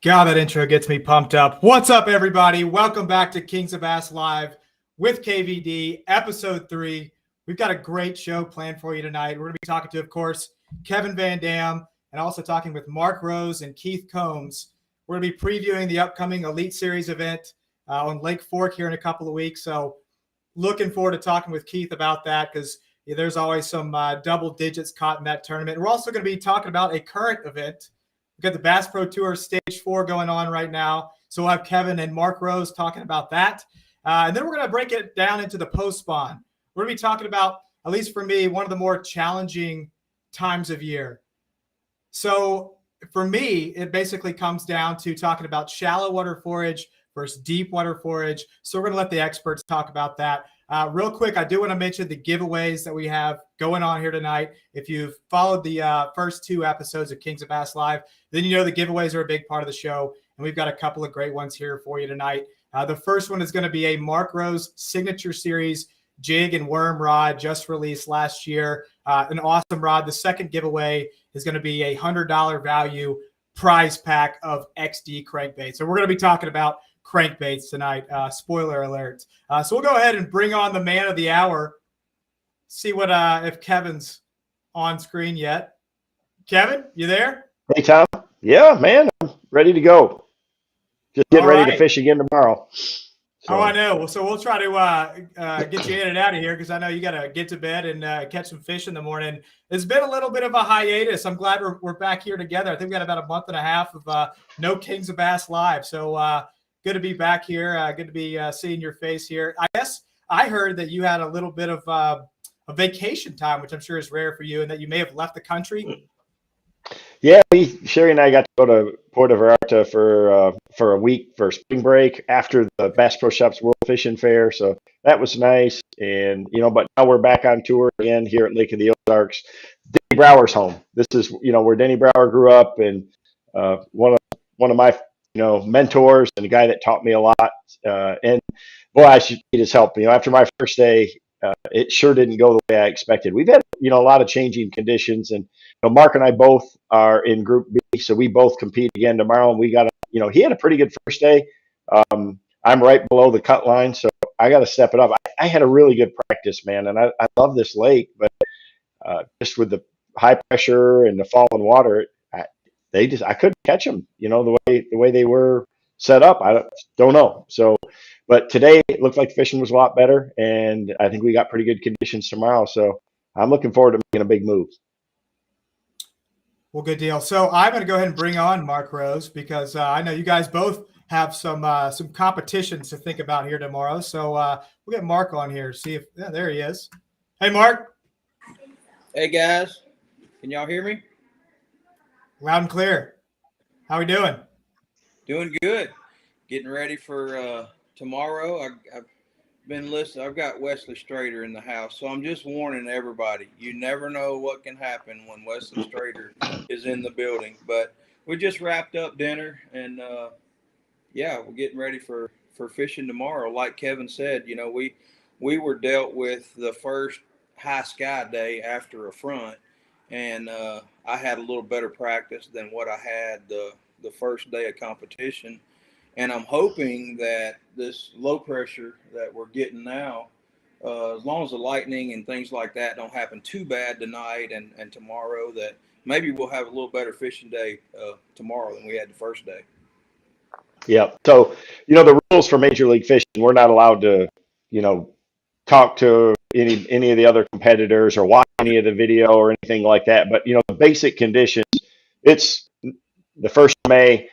God, that intro gets me pumped up. What's up, everybody? Welcome back to Kings of Bass Live with KVD, episode 3. We've got a great show planned for you tonight. We're going to be talking to, of course, Kevin VanDam, and also talking with Mark Rose and Keith Combs. We're going to be previewing the upcoming Elite Series event on Lake Fork here in a couple of weeks. So looking forward to talking with Keith about that because there's always some double digits caught in that tournament. We're also going to be talking about a current event. We've got the Bass Pro Tour Stage 4 going on right now. So we'll have Kevin and Mark Rose talking about that. And then we're going to break it down into the post-spawn. We're going to be talking about, at least for me, one of the more challenging times of year. So for me, it basically comes down to talking about shallow water forage versus deep water forage. So we're going to let the experts talk about that. Real quick, I do want to mention the giveaways that we have going on here tonight. If you've followed the first 2 episodes of Kings of Bass Live, then you know the giveaways are a big part of the show, and we've got a couple of great ones here for you tonight. The first one is going to be a Mark Rose Signature Series jig and worm rod just released last year. An awesome rod. The second giveaway is going to be a $100 value prize pack of XD crankbaits. So we're going to be talking about crankbaits tonight. Spoiler alert. So we'll go ahead and bring on the man of the hour. See what if Kevin's on screen yet. Kevin, you there? Hey, Tom. Yeah, man, I'm ready to go. Just getting ready to fish again tomorrow. So. Oh, I know. Well, so we'll try to get you in and out of here because I know you got to get to bed and catch some fish in the morning. It's been a little bit of a hiatus. I'm glad we're back here together. I think we got about a month and a half of no Kings of Bass Live. So good to be back here. Good to be seeing your face here. I guess I heard that you had a little bit of a vacation time, which I'm sure is rare for you, and that you may have left the country. Yeah, Sherry and I got to go to Puerto Vallarta for a week for spring break after the Bass Pro Shops World Fishing Fair. So that was nice. And, but now we're back on tour again here at Lake of the Ozarks. Denny Brower's home. This is, where Denny Brower grew up, and one of my, mentors and the guy that taught me a lot. And boy, I should need his help. After my first day, it sure didn't go the way I expected. We've had, a lot of changing conditions, and Mark and I both are in Group B, so we both compete again tomorrow. And we got he had a pretty good first day. I'm right below the cut line, so I got to step it up. I had a really good practice, man, and I love this lake, but just with the high pressure and the falling water, I couldn't catch them. The way they were set up, I don't know. So. But today it looked like fishing was a lot better, and I think we got pretty good conditions tomorrow. So I'm looking forward to making a big move. Well, good deal. So I'm going to go ahead and bring on Mark Rose because I know you guys both have some competitions to think about here tomorrow. So we'll get Mark on here. See if there he is. Hey, Mark. Hey, guys. Can y'all hear me? Loud and clear. How we doing? Doing good. Getting ready for tomorrow. I've been listening. I've got Wesley Strader in the house, so I'm just warning everybody. You never know what can happen when Wesley Strader is in the building. But we just wrapped up dinner, and we're getting ready for fishing tomorrow. Like Kevin said, we were dealt with the first high sky day after a front, and I had a little better practice than what I had the first day of competition. And I'm hoping that this low pressure that we're getting now, as long as the lightning and things like that don't happen too bad tonight and tomorrow, that maybe we'll have a little better fishing day tomorrow than we had the first day. Yeah. So, the rules for Major League Fishing, we're not allowed to, talk to any of the other competitors or watch any of the video or anything like that. But, the basic conditions, it's the 1st of May.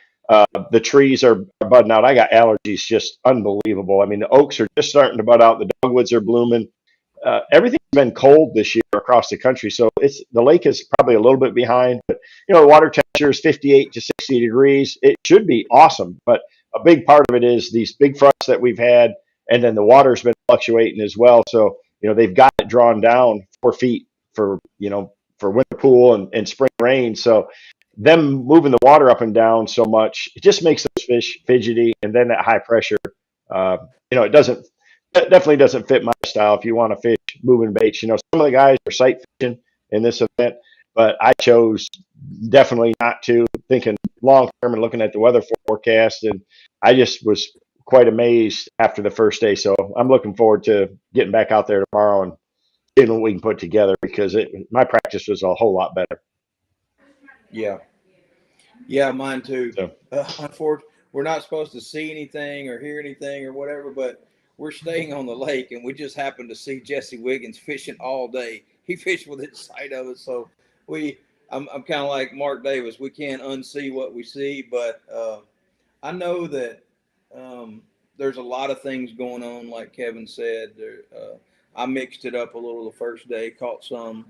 The trees are budding out. I got allergies, just unbelievable. I mean, the oaks are just starting to bud out. The dogwoods are blooming. Everything's been cold this year across the country, so the lake is probably a little bit behind. But the water temperature is 58 to 60 degrees. It should be awesome, but a big part of it is these big fronts that we've had, and then the water's been fluctuating as well. So they've got it drawn down 4 feet for winter pool and spring rain. So them moving the water up and down so much, it just makes those fish fidgety. And then that high pressure, it definitely doesn't fit my style. If you want to fish moving baits, some of the guys are sight fishing in this event. but I chose definitely not to, thinking long term and looking at the weather forecast. And I just was quite amazed after the first day. So I'm looking forward to getting back out there tomorrow and seeing what we can put together, because my practice was a whole lot better. Yeah. Yeah, mine too. So Unfortunately, we're not supposed to see anything or hear anything or whatever, but we're staying on the lake, and we just happened to see Jesse Wiggins fishing all day. He fished within sight of us, so I'm kind of like Mark Davis. We can't unsee what we see, but I know that there's a lot of things going on, like Kevin said. I mixed it up a little the first day, caught some,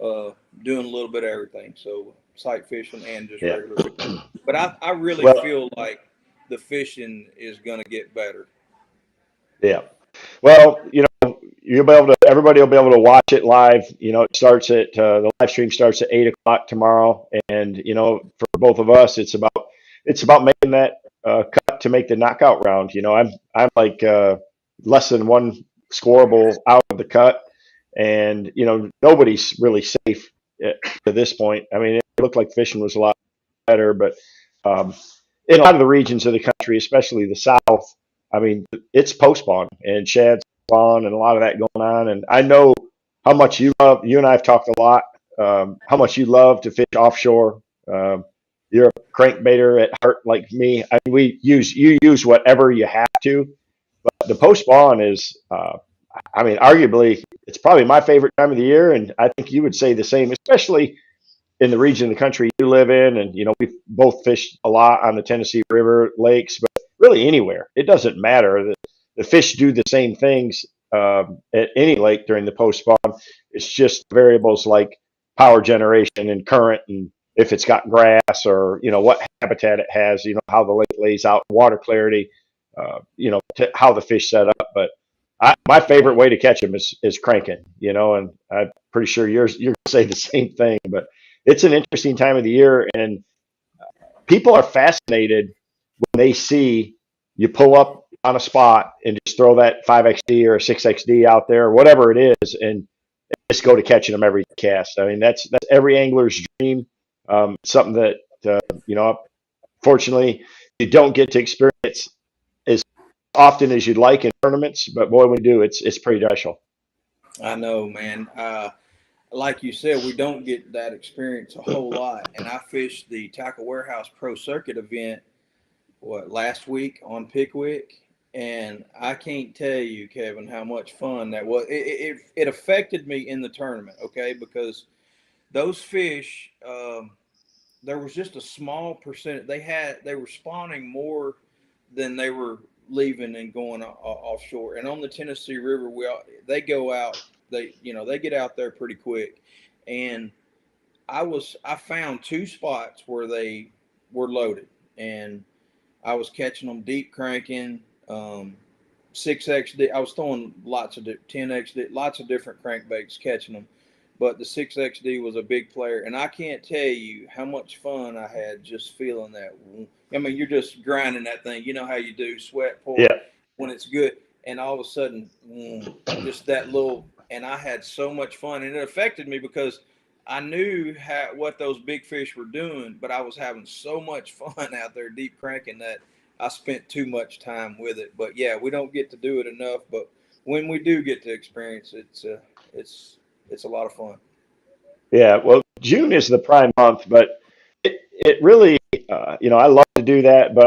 uh, doing a little bit of everything. So sight fishing and just yeah, regular fishing. But I really well, feel like the fishing is going to get better. yeah. Well, you'll be able to. Everybody will be able to watch it live. It starts at the live stream starts at 8 o'clock tomorrow, and for both of us, it's about making that cut to make the knockout round. I'm like less than one scoreable out of the cut, and nobody's really safe to this point. I mean, it looked like fishing was a lot better, but um, in a lot of the regions of the country, especially the South, I mean, it's post-spawn and Shad spawn and a lot of that going on. And I know how much you and I have talked a lot, how much you love to fish offshore. You're a crankbaiter at heart like me. I mean, you use whatever you have to, but the post-spawn is, I mean, arguably, it's probably my favorite time of the year. And I think you would say the same, especially in the region of the country you live in. And, we've both fished a lot on the Tennessee River lakes, but really anywhere. It doesn't matter. The fish do the same things at any lake during the post spawn. It's just variables like power generation and current, and if it's got grass, or, what habitat it has, how the lake lays out, water clarity, how the fish set up. But my favorite way to catch them is cranking, and I'm pretty sure you're going to say the same thing. But it's an interesting time of the year, and people are fascinated when they see you pull up on a spot and just throw that 5XD or a 6XD out there, or whatever it is, and just go to catching them every cast. I mean, that's every angler's dream. Something that fortunately you don't get to experience as often as you'd like in tournaments, but boy, when we do, it's pretty special. I know, man. Like you said, we don't get that experience a whole lot. And I fished the Tackle Warehouse Pro Circuit event last week on Pickwick, and I can't tell you, Kevin, how much fun that was. It affected me in the tournament, okay, because those fish, there was just a small percentage. They were spawning more than they were leaving and going offshore. And on the Tennessee River, they go out. They get out there pretty quick, and I found two spots where they were loaded, and I was catching them deep cranking, 6XD. I was throwing lots of 10XD, lots of different crankbaits, catching them. But the 6XD was a big player, and I can't tell you how much fun I had just feeling that. I mean, you're just grinding that thing. You know how you do, sweat pour Yeah. when it's good, and all of a sudden, just that little. And I had so much fun, and it affected me because I knew what those big fish were doing, but I was having so much fun out there deep cranking that I spent too much time with it. But yeah, we don't get to do it enough. But when we do get to experience it, it's a lot of fun. Yeah, well, June is the prime month, but it really, I love to do that, but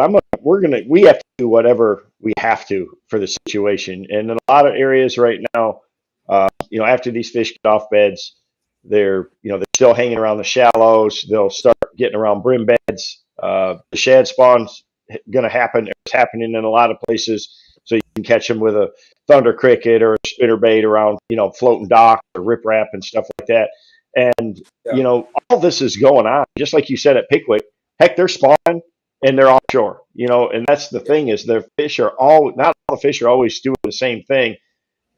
we have to do whatever we have to for the situation. And in a lot of areas right now, after these fish get off beds, they're still hanging around the shallows. They'll start getting around brim beds. The shad spawn's going to happen. It's happening in a lot of places. So you can catch them with a thunder cricket or a spinnerbait around, floating dock or riprap and stuff like that. And, Yeah. all this is going on, just like you said at Pickwick. Heck, they're spawning and they're offshore, and that's the thing, is not all the fish are always doing the same thing.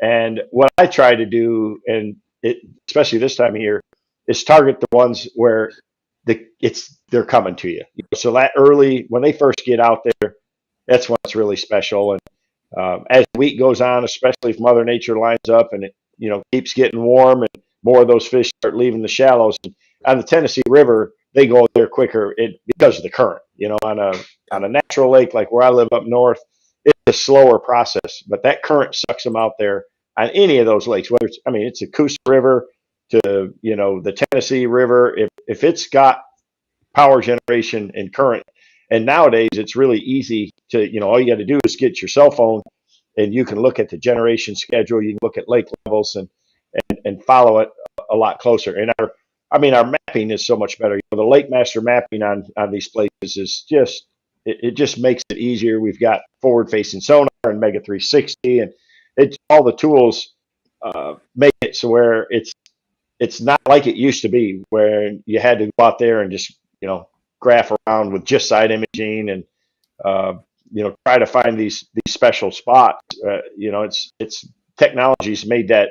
And what I try to do, and especially this time of year, is target the ones where they're coming to you. So that early, when they first get out there, that's when it's really special. And as the week goes on, especially if Mother Nature lines up and it keeps getting warm and more of those fish start leaving the shallows, and on the Tennessee River, they go there quicker because of the current. On a natural lake like where I live up north, it's a slower process, but that current sucks them out there on any of those lakes. Whether it's the Coosa River to the Tennessee River, if it's got power generation and current. And nowadays it's really easy to, all you got to do is get your cell phone and you can look at the generation schedule. You can look at lake levels and follow it a lot closer. And our mapping is so much better. The Lake Master mapping on these places is just, it just makes it easier. We've got forward facing sonar and Mega 360 and all the tools make it so where it's not like it used to be where you had to go out there and just, graph around with just side imaging and, try to find these special spots. It's technology's made that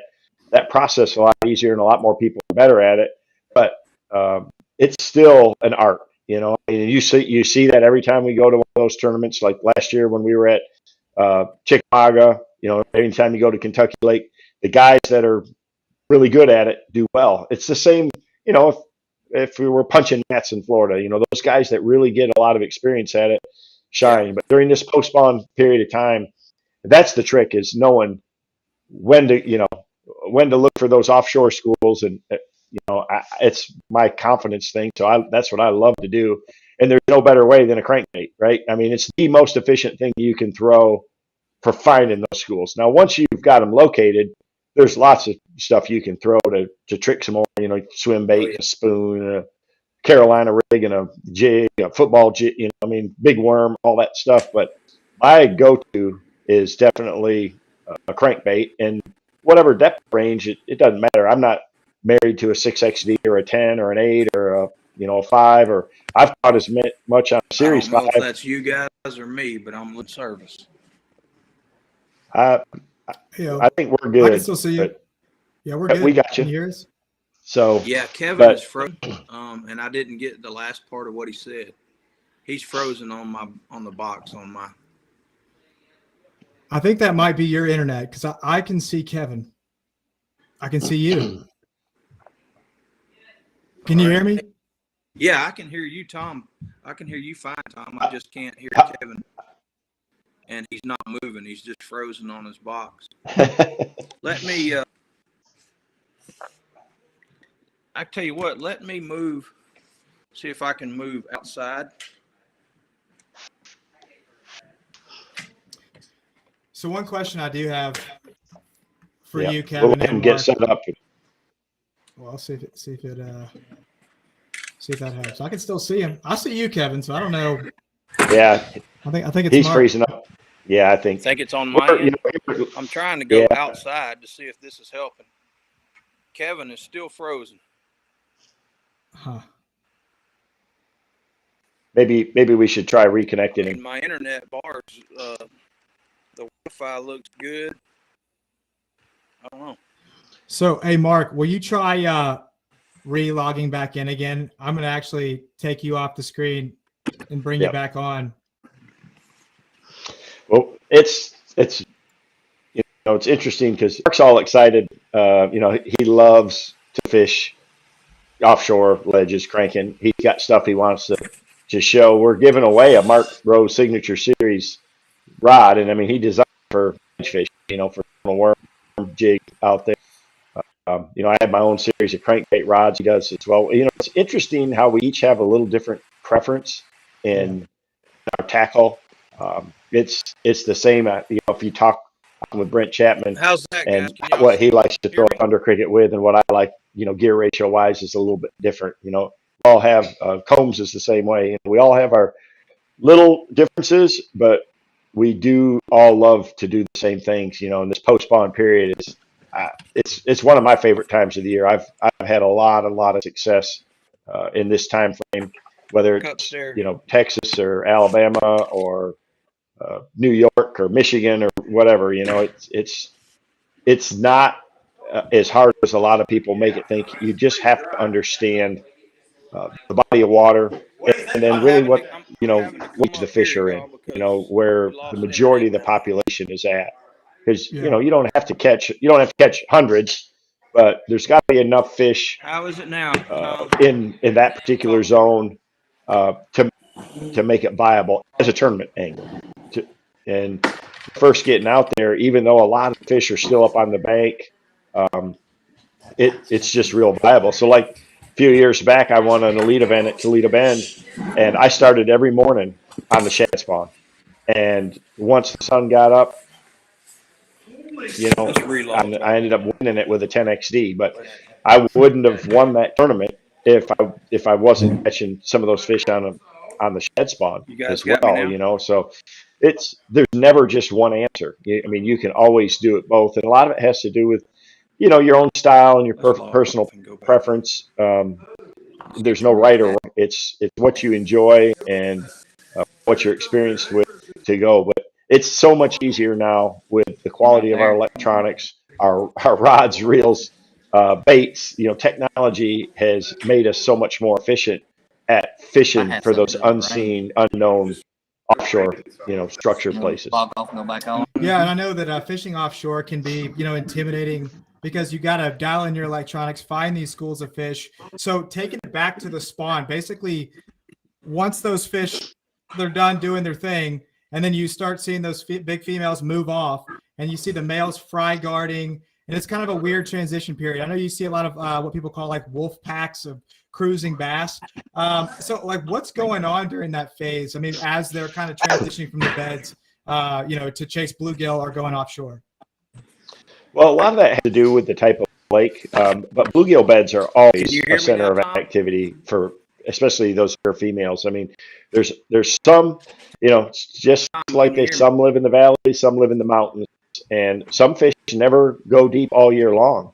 process a lot easier and a lot more people are better at it, but it's still an art, you see that every time we go to one of those tournaments, like last year when we were at Chickamauga, anytime you go to Kentucky Lake, the guys that are really good at it do well. It's the same, if we were punching nets in Florida, those guys that really get a lot of experience at it shine. But during this post-spawn period of time, that's the trick, is knowing when to look for those offshore schools. And, it's my confidence thing. So that's what I love to do. And there's no better way than a crankbait, right? It's the most efficient thing you can throw for finding those schools. Now, once you've got them located, there's lots of stuff you can throw to trick some more, swim bait, a spoon, a Carolina rig, and a jig, a football jig, big worm, all that stuff. But my go-to is definitely a crankbait, and whatever depth range, it doesn't matter. I'm not married to a 6XD or a 10 or an 8 or a 5, or I've caught as much on Series 5. I don't know if that's you guys or me, but I'm with service. I think we're good. I can still see you. Yeah, we're good. We got you. Can you hear us? So yeah, Kevin is frozen, and I didn't get the last part of what he said. He's frozen on the box on my. I think that might be your internet, because I can see Kevin. I can see you. Can you hear me? Yeah, I can hear you, Tom. I can hear you fine, Tom. I just can't hear Kevin. And he's not moving. He's just frozen on his box. Let me, I tell you what, let me move, see if I can move outside. So one question I do have for yeah, you, Kevin, we'll and get Mark. set up. Well, I'll see if that helps. I can still see him. I see you, Kevin. So I don't know. Yeah, I think it's he's Mark. freezing up. Yeah, I think it's on my end. I'm trying to go outside to see if this is helping. Kevin is still frozen. Huh. Maybe we should try reconnecting him. My internet bars, the Wi-Fi looks good. I don't know. So, hey, Mark, will you try re-logging back in again? I'm going to actually take you off the screen and bring you back on. Well, it's interesting because Mark's all excited. He loves to fish offshore ledges, cranking. He's got stuff he wants to show. We're giving away a Mark Rose Signature Series rod, and he designed for fish, for a worm jig out there. I have my own series of crankbait rods. He does as well. It's interesting how we each have a little different preference in our tackle. It's the same. If you talk with Brent Chapman, how's that, and guys? what he likes to throw thunder cricket with, and what I like, gear ratio wise, is a little bit different. We all have Combs is the same way. We all have our little differences, but we do all love to do the same things. And this post-spawn period is it's one of my favorite times of the year. I've had a lot of success in this time frame, whether it's Texas or Alabama or New York or Michigan or whatever. It's not as hard as a lot of people make it think. You just have to understand the body of water, and then really what the fish are in, where the majority of the population is at. Because you don't have to catch hundreds, but there's got to be enough fish How is it now? in that particular zone to make it viable as a tournament angler. And first getting out there, even though a lot of fish are still up on the bank, um, it's just real viable. So like a few years back, I won an elite event at Toledo Bend, and I started every morning on the shad spawn. And once the sun got up, I ended up winning it with a 10XD. But I wouldn't have won that tournament if I wasn't catching some of those fish on the shed spawn as well. So there's never just one answer. I mean, you can always do it both, and a lot of it has to do with your own style and your personal preference. There's no right or wrong. It's what you enjoy and what you're experienced with to go. But it's so much easier now with the quality of our electronics, our rods, reels, baits. Technology has made us so much more efficient at fishing for those unseen, unknown offshore, structured places. Yeah, and I know that fishing offshore can be, intimidating because you got to dial in your electronics, find these schools of fish. So taking it back to the spawn, basically, once those fish, they're done doing their thing, and then you start seeing those big females move off, and you see the males fry guarding, and it's kind of a weird transition period. I know you see a lot of what people call like wolf packs of cruising bass. So like what's going on during that phase? I mean, as they're kind of transitioning from the beds, to chase bluegill or going offshore. Well, a lot of that has to do with the type of lake, but bluegill beds are always a center of activity for, especially those females. I mean, there's some, just like some live in the valley, some live in the mountains, and some fish never go deep all year long.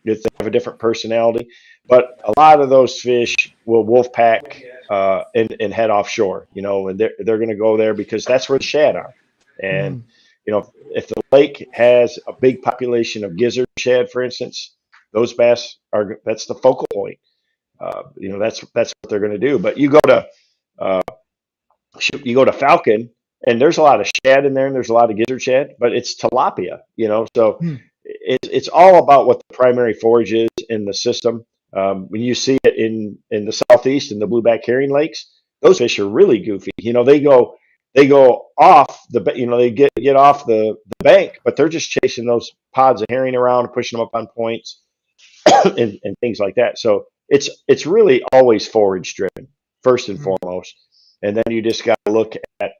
They have a different personality, but a lot of those fish will wolf pack and head offshore, and they're going to go there because that's where the shad are. And if the lake has a big population of gizzard shad, for instance, those bass that's the focal point. That's what they're going to do. But you go to Falcon, and there's a lot of shad in there, and there's a lot of gizzard shad, but it's tilapia. So it's all about what the primary forage is in the system. When you see it in the southeast in the blueback herring lakes, those fish are really goofy. They go off they get off the bank, but they're just chasing those pods of herring around, pushing them up on points and things like that. So it's really always forage driven first and foremost, and then you just got to look at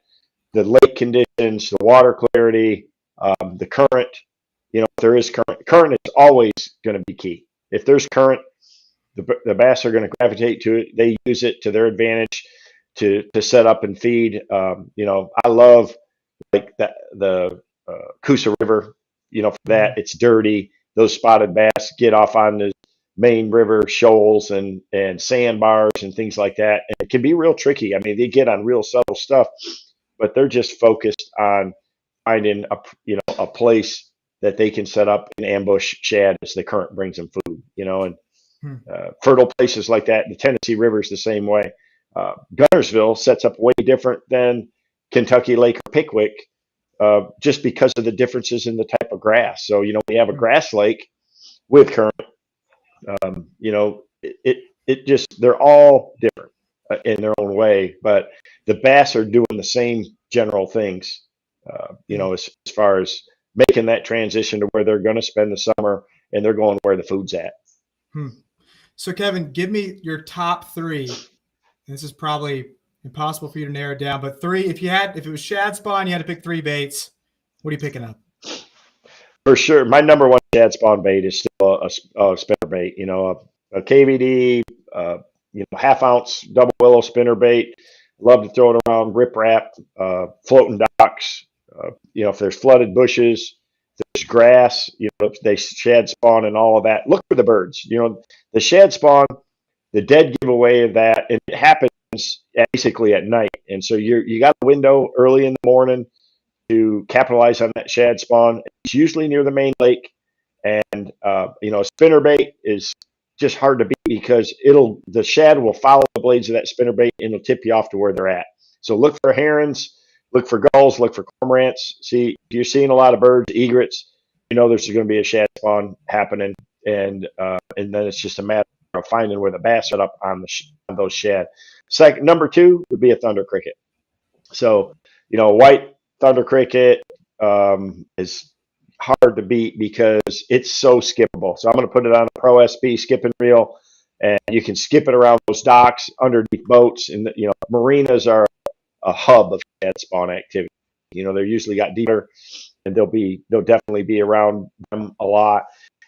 the lake conditions, the water clarity, the current. If there is current is always going to be key. If there's current, the bass are going to gravitate to it. They use it to their advantage to set up and feed. I love like the Coosa River. For that it's dirty. Those spotted bass get off on the main river shoals and sandbars and things like that. And it can be real tricky. I mean, they get on real subtle stuff, but they're just focused on finding a place that they can set up and ambush shad as the current brings them food, and fertile places like that. The Tennessee River is the same way. Gunnersville sets up way different than Kentucky Lake or Pickwick, just because of the differences in the type of grass. So, we have a grass lake with current, it just, they're all different in their own way, but the bass are doing the same general things, as far as making that transition to where they're going to spend the summer and they're going where the food's at. So Kevin, give me your top three. This is probably impossible for you to narrow it down, but three, if it was shad spawn, you had to pick three baits. What are you picking up? For sure. My number one shad spawn bait is still a spinner bait, a KVD, half ounce double willow spinner bait. Love to throw it around riprap, floating docks. If there's flooded bushes, there's grass, they shad spawn and all of that. Look for the birds. The shad spawn, the dead giveaway of that, and it happens basically at night. And so you got a window early in the morning to capitalize on that shad spawn. It's usually near the main lake, and a spinner bait is just hard to beat because the shad will follow the blades of that spinner bait and it'll tip you off to where they're at. So look for herons, look for gulls, look for cormorants. See, if you're seeing a lot of birds, egrets, there's going to be a shad spawn happening. and then it's just a matter of finding where the bass set up on on those shad. Second, number two would be a thunder cricket. So, white thunder cricket is hard to beat because it's so skippable. So I'm going to put it on a Pro SB skipping reel, and you can skip it around those docks, underneath boats, and marinas are a hub of shad spawn activity. They're usually got deeper, and they'll definitely be around them a lot.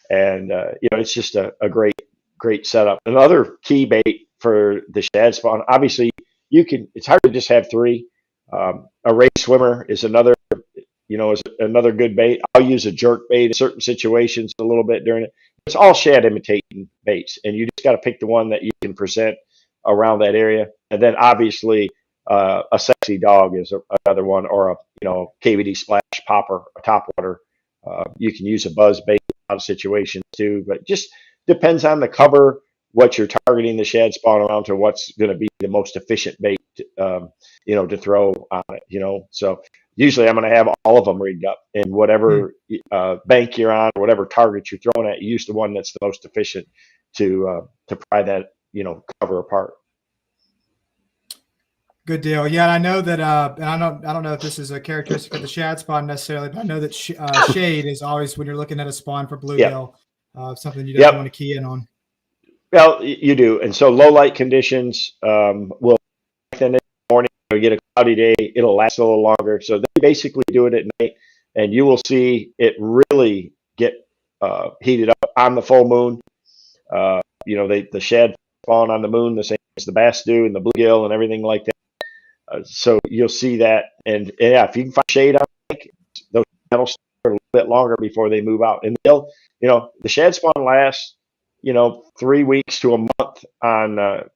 And it's just a great setup. Another key bait for the shad spawn, obviously, it's hard to just have three. A ray swimmer is another good bait. I'll use a jerk bait in certain situations a little bit during it. It's all shad imitating baits, and you just got to pick the one that you can present around that area. And then obviously, a sexy dog is another one, or a KVD splash popper, a topwater. You can use a buzz bait in a lot of situations too, but just depends on the cover, what you're targeting the shad spawn around to, what's going to be the most efficient bait, to throw on it. So usually I'm going to have all of them rigged up, and whatever bank you're on, whatever target you're throwing at, you use the one that's the most efficient to pry that cover apart. Good deal. Yeah, I know that, and I don't know if this is a characteristic of the shad spawn necessarily, but I know that shade is always, when you're looking at a spawn for bluegill, something you definitely want to key in on. Well, you do, and so low light conditions will lengthen it in the morning. You get a cloudy day, it'll last a little longer. So they basically do it at night, and you will see it really get heated up on the full moon. The shad spawn on the moon the same as the bass do, and the bluegill and everything like that. So you'll see that, and yeah, if you can find shade on the lake, those will stay a little bit longer before they move out, and the shad spawn lasts 3 weeks to a month on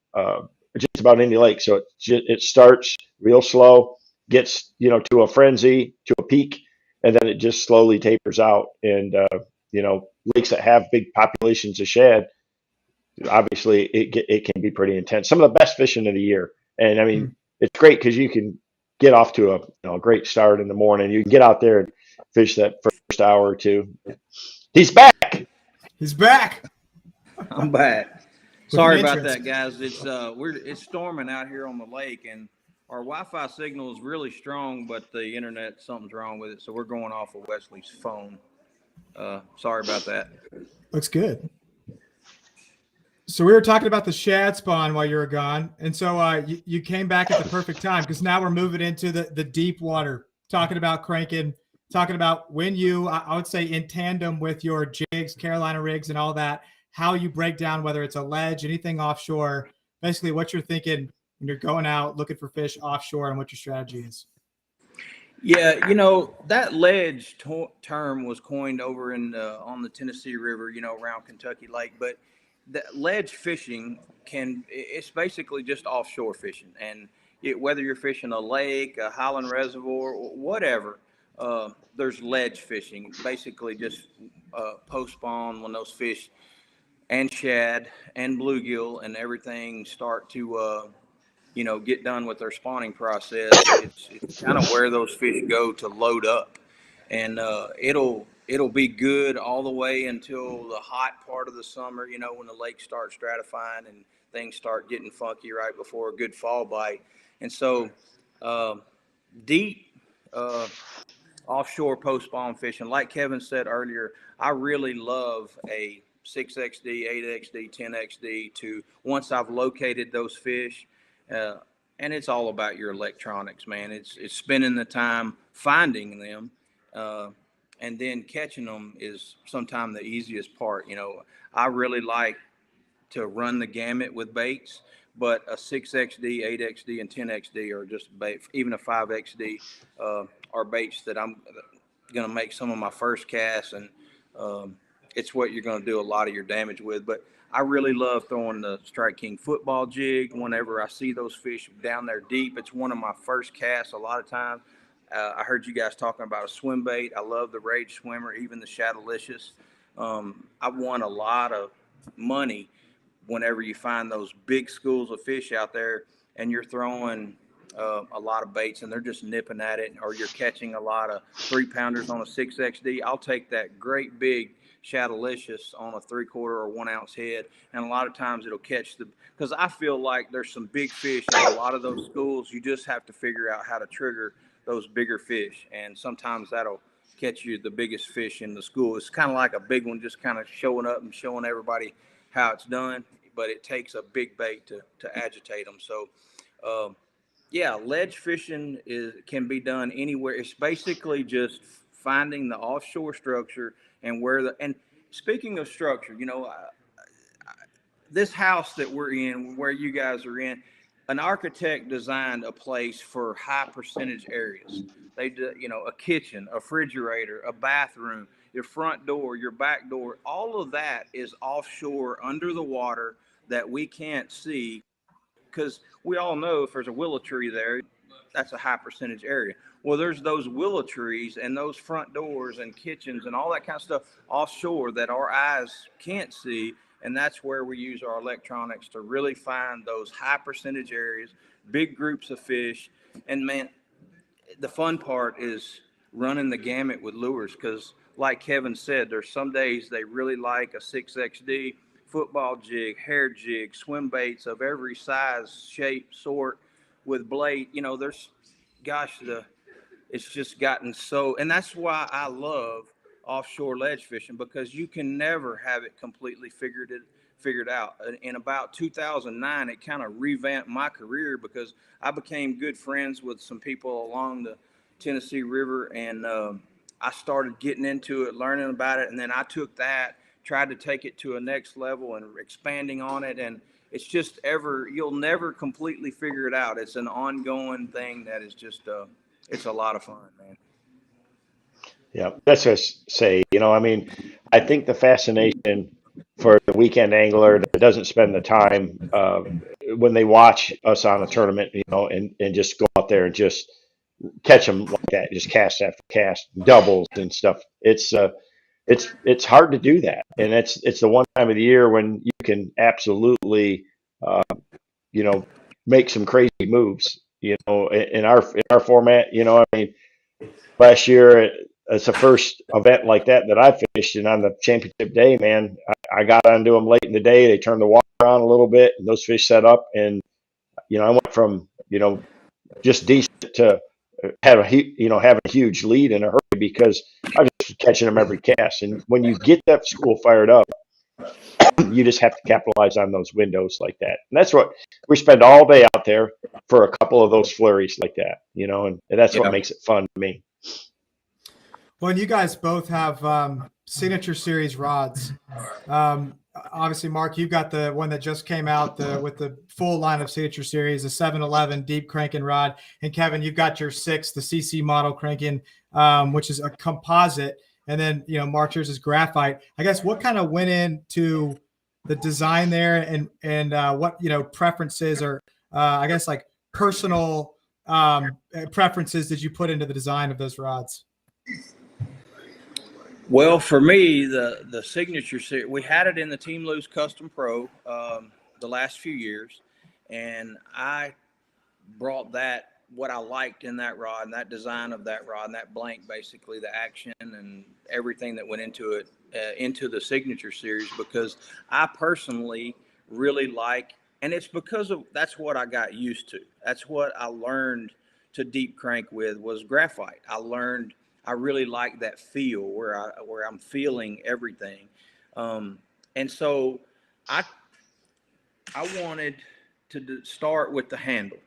just about any lake. So it starts real slow, gets to a frenzy, to a peak, and then it just slowly tapers out. And lakes that have big populations of shad, obviously it can be pretty intense. Some of the best fishing of the year, and I mean it's great because you can get off to a great start in the morning. You can get out there and fish that first hour or two. He's back. He's back. I'm back. Sorry about that, guys. It's storming out here on the lake, and our Wi-Fi signal is really strong, but the internet, something's wrong with it, so we're going off of Wesley's phone. Sorry about that. Looks good. So we were talking about the shad spawn while you were gone, and so you came back at the perfect time, because now we're moving into the deep water, talking about cranking, talking about when I would say in tandem with your jigs, Carolina rigs, and all that, how you break down whether it's a ledge, anything offshore, basically what you're thinking when you're going out looking for fish offshore, and what your strategy is. Yeah, that ledge term was coined over on the Tennessee River, around Kentucky Lake, but the ledge fishing it's basically just offshore fishing, and whether you're fishing a lake, a highland reservoir, or whatever, there's ledge fishing, basically just post spawn when those fish and shad and bluegill and everything start to get done with their spawning process. It's kind of where those fish go to load up, and it'll be good all the way until the hot part of the summer, when the lake starts stratifying and things start getting funky right before a good fall bite. And so deep offshore post spawn fishing, like Kevin said earlier, I really love a 6XD, 8XD, 10XD to once I've located those fish. And it's all about your electronics, man. It's spending the time finding them, and then catching them is sometimes the easiest part. I really like to run the gamut with baits, but a 6XD, 8XD, and 10XD are just bait. Even a 5XD are baits that I'm going to make some of my first casts, and it's what you're going to do a lot of your damage with. But I really love throwing the Strike King football jig whenever I see those fish down there deep. It's one of my first casts a lot of times. I heard you guys talking about a swim bait. I love the Rage Swimmer, even the Shadowlicious. I've won a lot of money whenever you find those big schools of fish out there and you're throwing a lot of baits and they're just nipping at it, or you're catching a lot of 3-pounders on a 6XD. I'll take that great big Shadalicious on a 3/4 or 1 ounce head. And a lot of times it'll catch because I feel like there's some big fish in a lot of those schools. You just have to figure out how to trigger those bigger fish. And sometimes that'll catch you the biggest fish in the school. It's kind of like a big one, just kind of showing up and showing everybody how it's done. But it takes a big bait to agitate them. So, yeah, ledge fishing can be done anywhere. It's basically just finding the offshore structure and and speaking of structure, this house that we're in, where you guys are in, an architect designed a place for high percentage areas. They do, a kitchen, a refrigerator, a bathroom, your front door, your back door, all of that is offshore under the water that we can't see, because we all know if there's a willow tree there, that's a high percentage area. Well, there's those willow trees and those front doors and kitchens and all that kind of stuff offshore that our eyes can't see. And that's where we use our electronics to really find those high percentage areas, big groups of fish. And man, the fun part is running the gamut with lures, because like Kevin said, there's some days they really like a 6XD, football jig, hair jig, swim baits of every size, shape, sort with blade. It's just gotten so, and that's why I love offshore ledge fishing, because you can never have it completely figured out. In about 2009, it kind of revamped my career, because I became good friends with some people along the Tennessee River, and I started getting into it, learning about it, and then I took that, tried to take it to a next level and expanding on it, and it's just you'll never completely figure it out. It's an ongoing thing that is just it's a lot of fun, man. Yeah, that's just say, I think the fascination for the weekend angler that doesn't spend the time when they watch us on a tournament, and just go out there and just catch them like that, just cast after cast, doubles and stuff. It's hard to do that, and it's the one time of the year when you can absolutely, uh, you know, make some crazy moves. In our format, last year it's the first event like that I fished, and on the championship day, man, I got onto them late in the day. They turned the water on a little bit, and those fish set up, and I went from just decent to having a huge lead in a hurry, because I was just catching them every cast. And when you get that school fired up, you just have to capitalize on those windows like that. And that's what we spend all day out there for, a couple of those flurries like that, and that's what Yeah. makes it fun to me. Well, and you guys both have signature series rods. Obviously, Mark, you've got the one that just came out with the full line of signature series, the 711 deep cranking rod. And Kevin, you've got your 6, the CC model cranking, which is a composite. And then, Mark, yours is graphite. I guess what kind of went into the design there, and what, preferences, or I guess like personal preferences did you put into the design of those rods? Well, for me, the signature series, we had it in the Team Loose Custom Pro the last few years, and I brought what I liked in that rod and that design of that rod and that blank, basically the action and everything that went into it, into the signature series, because I personally really like, and it's because that's what I got used to. That's what I learned to deep crank with, was graphite. I really like that feel where I'm feeling everything. And so I wanted to start with the handle.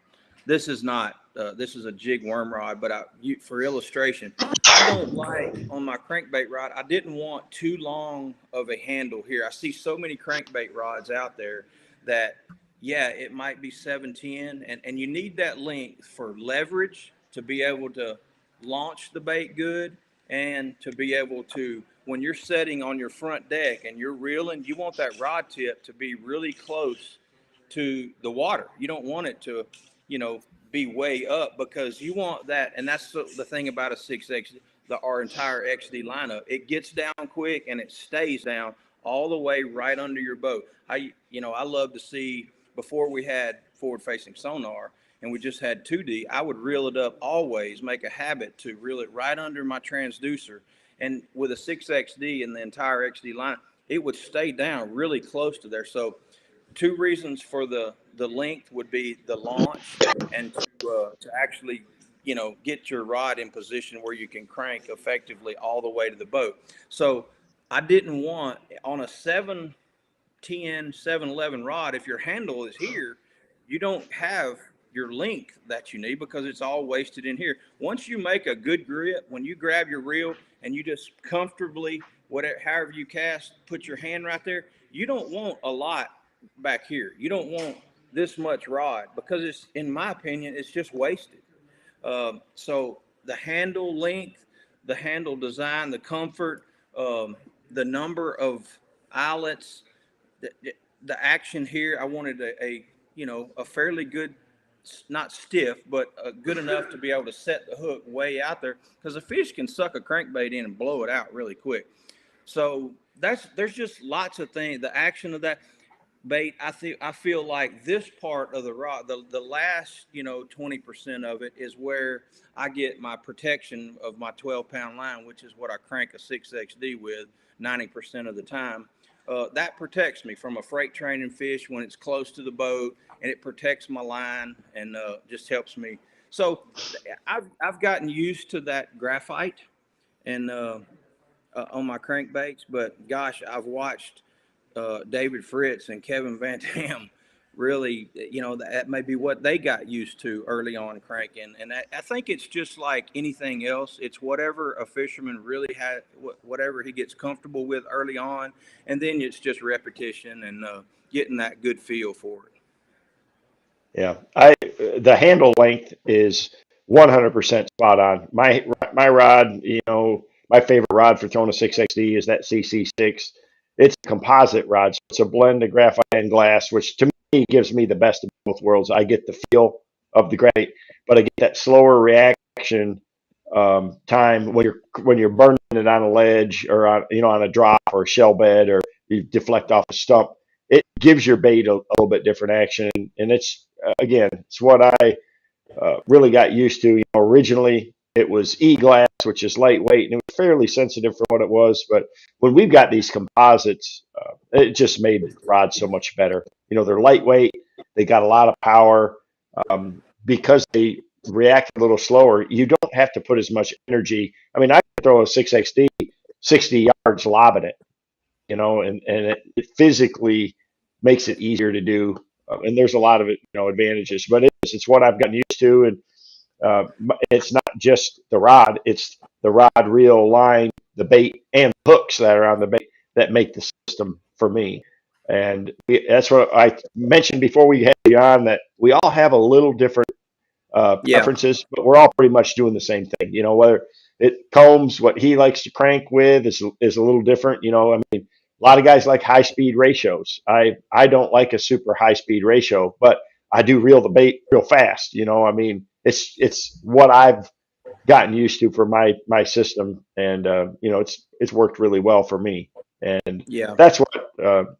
This is a jig worm rod, but for illustration, I don't like, on my crankbait rod, I didn't want too long of a handle here. I see so many crankbait rods out there that, yeah, it might be 710, and you need that length for leverage to be able to launch the bait good, and to be able to, when you're setting on your front deck and you're reeling, you want that rod tip to be really close to the water. You don't want it to, be way up, because you want that. And that's the thing about a 6X, our entire XD lineup, it gets down quick and it stays down all the way right under your boat. I love to see, before we had forward facing sonar and we just had 2D, I would reel it up, always make a habit to reel it right under my transducer. And with a 6XD and the entire XD line, it would stay down really close to there. So two reasons for the length would be the launch and to actually, get your rod in position where you can crank effectively all the way to the boat. So I didn't want on a 710, 711 rod, if your handle is here, you don't have your length that you need because it's all wasted in here. Once you make a good grip, when you grab your reel and you just comfortably, however you cast, put your hand right there, you don't want a lot back here. You don't want this much rod because it's, in my opinion, it's just wasted. So the handle length, the handle design, the comfort, the number of eyelets, the action here, I wanted a fairly good, not stiff, but good enough to be able to set the hook way out there because a fish can suck a crankbait in and blow it out really quick. So there's just lots of things. The action of that bait, I feel like this part of the rod, the last 20% of it is where I get my protection of my 12-pound line, which is what I crank a 6XD with 90% of the time. That protects me from a freight training fish when it's close to the boat, and it protects my line and just helps me. So I've gotten used to that graphite and on my crankbaits, but gosh, I've watched David Fritz and Kevin VanDam really, that may be what they got used to early on cranking. And I think it's just like anything else. It's whatever a fisherman really had, whatever he gets comfortable with early on. And then it's just repetition and getting that good feel for it. Yeah, the handle length is 100% spot on. My rod, my favorite rod for throwing a 6XD is that CC6. It's a composite rod, so it's a blend of graphite and glass, which to me gives me the best of both worlds. I get the feel of the graphite, but I get that slower reaction time when you're burning it on a ledge or on a drop or a shell bed, or you deflect off a stump. It gives your bait a little bit different action, and it's what I really got used to. Originally it was E-glass, which is lightweight, and it was fairly sensitive for what it was. But when we've got these composites, it just made rods so much better. They're lightweight, they got a lot of power, because they react a little slower. You don't have to put as much energy. I mean, I can throw a 6XD 60 yards lobbing it, and it physically makes it easier to do. And there's a lot of advantages, but it's what I've gotten used to. And it's not just the rod, it's the rod, reel, line, the bait, and hooks that are on the bait that make the system for me. And that's what I mentioned before we had you on, that we all have a little different preferences, but we're all pretty much doing the same thing. Whether it Combs, what he likes to crank with is a little different. I mean, a lot of guys like high speed ratios. I don't like a super high speed ratio, but I do reel the bait real fast. I mean, it's what I've gotten used to for my system, and it's worked really well for me. And that's what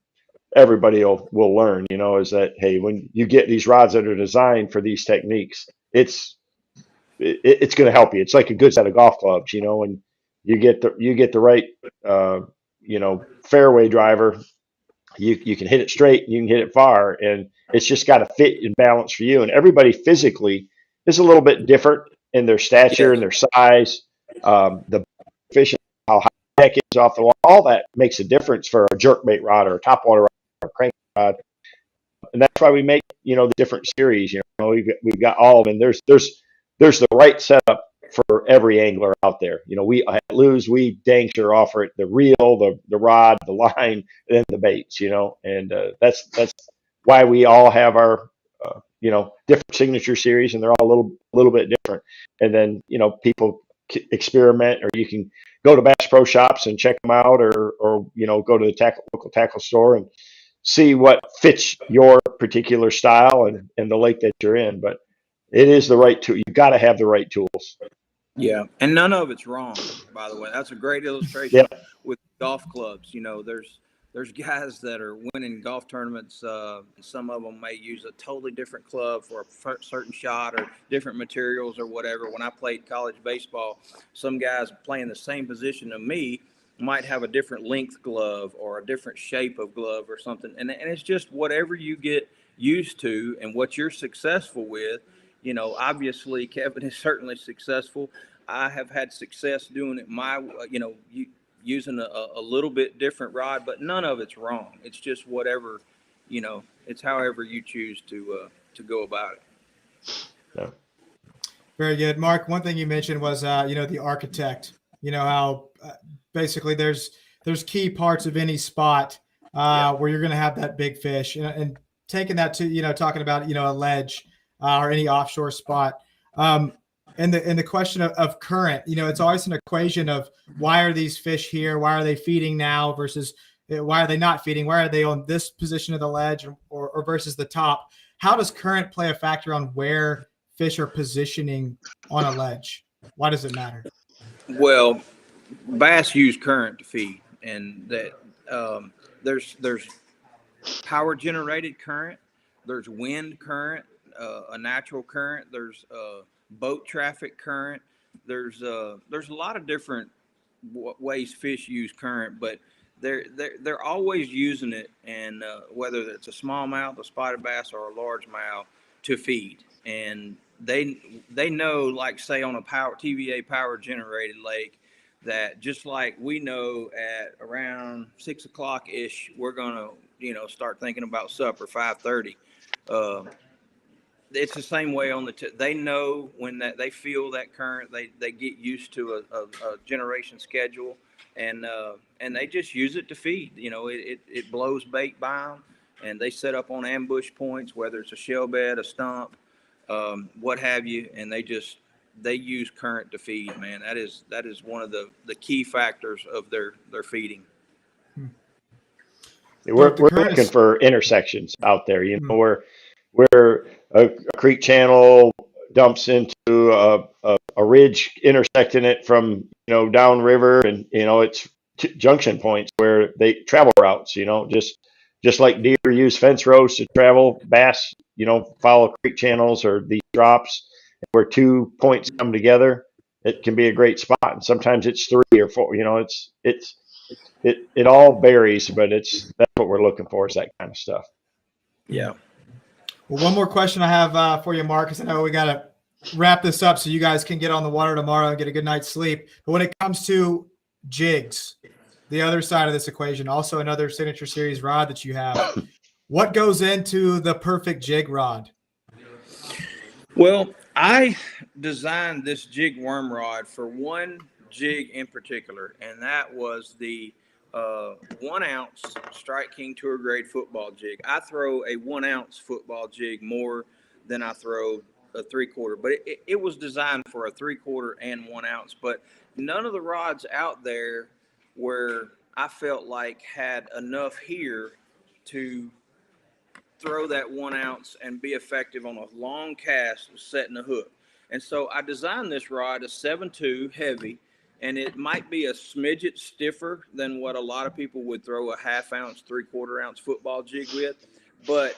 everybody will learn. Is that, hey, when you get these rods that are designed for these techniques, it's going to help you. It's like a good set of golf clubs, and you get the right fairway driver. You can hit it straight, you can hit it far, and it's just got to fit and balance for you. And everybody physically is a little bit different in their stature and their size. The fish, how high the neck is off the wall, all that makes a difference for a jerkbait rod or a topwater rod or a crank rod. And that's why we make the different series. We've got all of them. There's the right setup for every angler out there. We at Lew's, we dang sure offer it: the reel, the rod, the line, and the baits. And that's why we all have our different signature series, and they're all a little bit different. And then people experiment, or you can go to Bass Pro Shops and check them out, or go to the local tackle store and see what fits your particular style and the lake that you're in. But it is the right tool. You've got to have the right tools. Yeah, and none of it's wrong, by the way. That's a great illustration with golf clubs. there's guys that are winning golf tournaments. Some of them may use a totally different club for a certain shot or different materials or whatever. When I played college baseball, some guys playing the same position of me might have a different length glove or a different shape of glove or something. And it's just whatever you get used to and what you're successful with. Obviously Kevin is certainly successful. I have had success doing it using a little bit different rod, but none of it's wrong. It's just whatever, it's however you choose to go about it. Yeah. Very good. Mark, one thing you mentioned was, the architect, how basically there's key parts of any spot where you're going to have that big fish, and taking that to, talking about, a ledge or any offshore spot. And the question of current, it's always an equation of why are these fish here? Why are they feeding now versus why are they not feeding? Why are they on this position of the ledge or versus the top? How does current play a factor on where fish are positioning on a ledge? Why does it matter? Well, bass use current to feed, and that there's power generated current, there's wind current, a natural current, there's boat traffic current. There's a lot of different ways fish use current, but they're always using it, and whether it's a smallmouth, a spotted bass, or a largemouth to feed. And they know, like say on a TVA power generated lake, that just like we know at around 6 o'clock ish, we're gonna start thinking about supper 5:30. It's the same way on they know when that they feel that current, they get used to a generation schedule, and they just use it to feed. It blows bait by them, and they set up on ambush points, whether it's a shell bed, a stump, what have you, and they use current to feed. Man, that is one of the key factors of their feeding. We're looking for intersections out there, where a creek channel dumps into a ridge intersecting it from, downriver, and, it's junction points where they travel routes, just like deer use fence rows to travel, bass, follow creek channels or these drops where 2 points come together. It can be a great spot. And sometimes it's 3 or 4, it all varies, but that's what we're looking for, is that kind of stuff. Yeah. Well, one more question I have for you, Marcus. I know we got to wrap this up so you guys can get on the water tomorrow and get a good night's sleep. But when it comes to jigs, the other side of this equation, also another signature series rod that you have, what goes into the perfect jig rod? Well, I designed this jig worm rod for one jig in particular, and that was the 1 ounce Strike King Tour Grade football jig. I throw a 1 ounce football jig more than I throw a 3/4, but it was designed for a 3/4 and 1 ounce. But none of the rods out there where I felt like had enough here to throw that 1 ounce and be effective on a long cast setting a hook. And so I designed this rod a 7.2 heavy, and it might be a smidget stiffer than what a lot of people would throw a 1/2 ounce, 3/4 ounce football jig with, but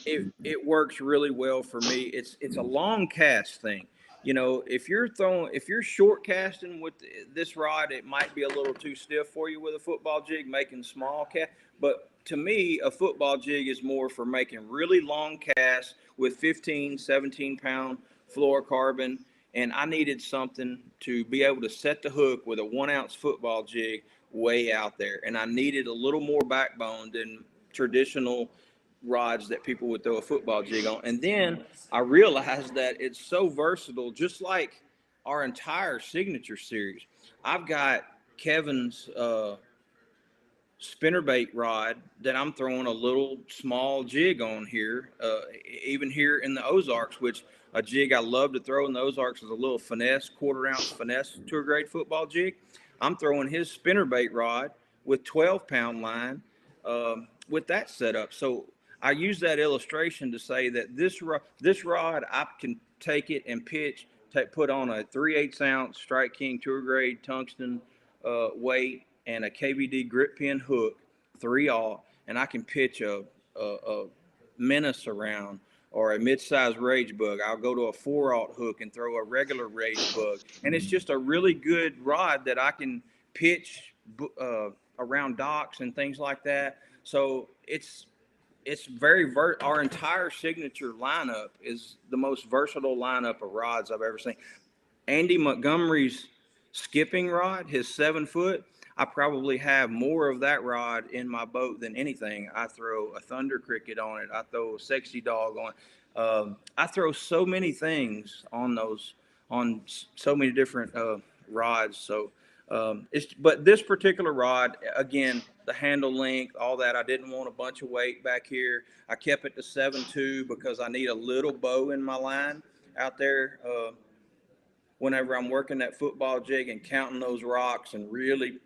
it works really well for me. It's a long cast thing. If you're short casting with this rod, it might be a little too stiff for you with a football jig, making small cast. But to me, a football jig is more for making really long casts with 15, 17-pound fluorocarbon. And I needed something to be able to set the hook with a 1 ounce football jig way out there. And I needed a little more backbone than traditional rods that people would throw a football jig on. And then I realized that it's so versatile, just like our entire signature series. I've got Kevin's spinnerbait rod that I'm throwing a little small jig on here, even here in the Ozarks, which a jig I love to throw in the Ozarks is a little finesse, 1/4 ounce finesse tour grade football jig. I'm throwing his spinnerbait rod with 12-pound line with that setup. So I use that illustration to say that this rod, I can take it and pitch, put on a 3/8 ounce Strike King Tour Grade tungsten weight and a KVD grip pin hook, 3/0, and I can pitch a menace around or a mid-sized rage bug. I'll go to a 4/0 hook and throw a regular rage bug, and it's just a really good rod that I can pitch around docks and things like that. So it's very our entire signature lineup is the most versatile lineup of rods I've ever seen. Andy Montgomery's skipping rod, his 7-foot, I probably have more of that rod in my boat than anything. I throw a Thunder Cricket on it. I throw a Sexy Dog on it. I throw so many things on so many different rods. So but this particular rod, again, the handle length, all that, I didn't want a bunch of weight back here. I kept it to 7.2 because I need a little bow in my line out there. Whenever I'm working that football jig and counting those rocks and really,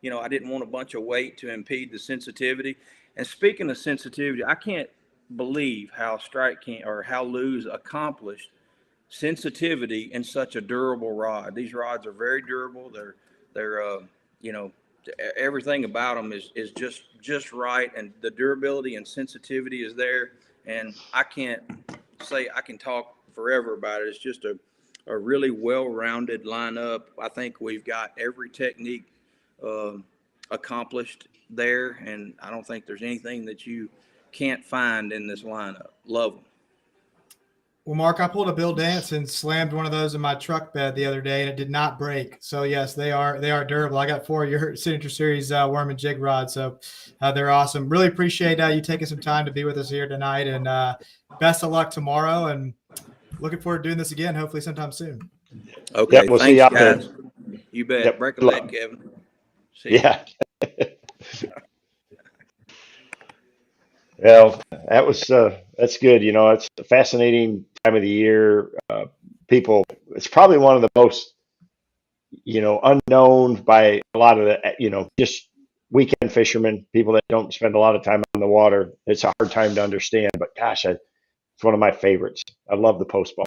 I didn't want a bunch of weight to impede the sensitivity. And speaking of sensitivity, I can't believe how Strike King or how Lou's accomplished sensitivity in such a durable rod. These rods are very durable. They're everything about them is just right, and the durability and sensitivity is there. And I can't say I can talk forever about it. It's just a really well-rounded lineup. I think we've got every technique accomplished there, and I don't think there's anything that you can't find in this lineup. Love them. Well, Mark, I pulled a Bill Dance and slammed one of those in my truck bed the other day, and it did not break. So yes, they are durable. I got 4 of your Signature Series worm and jig rods, so they're awesome. Really appreciate you taking some time to be with us here tonight, and best of luck tomorrow. And looking forward to doing this again, hopefully sometime soon. Okay, yep, we'll see you out guys. there. You bet. Yep. Break a leg, Kevin. See yeah. Well, that's good. It's a fascinating time of the year. It's probably one of the most, unknown by a lot of the, just weekend fishermen, people that don't spend a lot of time on the water. It's a hard time to understand, but gosh, it's one of my favorites. I love the postspawn.